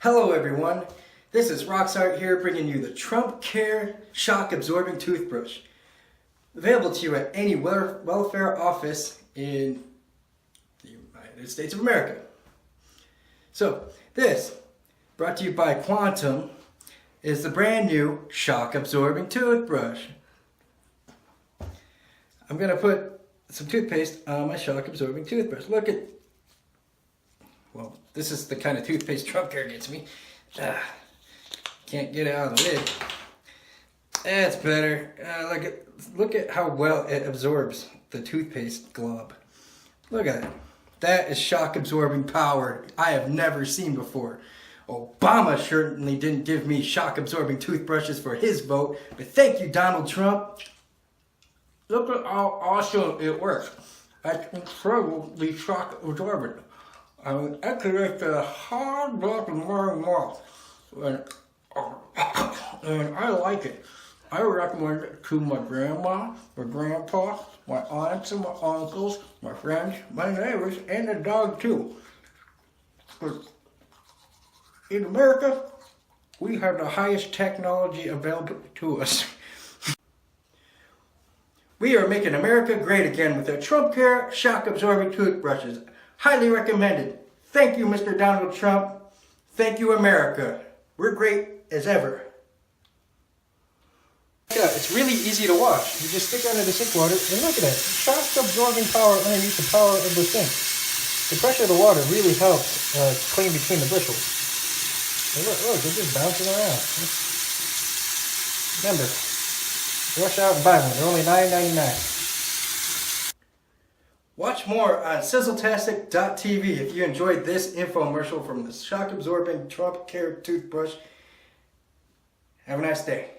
Hello everyone, this is Rox Hart here bringing you the Trumpcare shock absorbing toothbrush. Available to you at any welfare office in the United States of America. So this, brought to you by Quantum, is the brand new shock absorbing toothbrush. I'm going to put some toothpaste on my shock absorbing toothbrush. Look at, well, this is the kind of toothpaste Trumpcare gets me. Can't get it out of the lid. That's better. Look at how well it absorbs the toothpaste glob. Look at it. That is shock absorbing power I have never seen before. Obama certainly didn't give me shock absorbing toothbrushes for his vote, but thank you, Donald Trump. Look at how awesome it works. That's incredibly shock absorbent. I mean, it creates a hard block in my mouth. And I like it. I recommend it to my grandma, my grandpa, my aunts and my uncles, my friends, my neighbors, and the dog too. Because in America, we have the highest technology available to us. We are making America great again with our Trumpcare shock-absorbing toothbrushes. Highly recommended. Thank you, Mr. Donald Trump. Thank you, America. We're great as ever. Yeah, it's really easy to wash. You just stick it under the sink water, and look at that. Shock-absorbing power underneath the power of the sink. The pressure of the water really helps clean between the bristles. And look, they're just bouncing around. Remember, rush out and buy one. They're only $9.99. Watch more on Sizzletastic.tv if you enjoyed this infomercial from the shock-absorbing Trumpcare toothbrush. Have a nice day.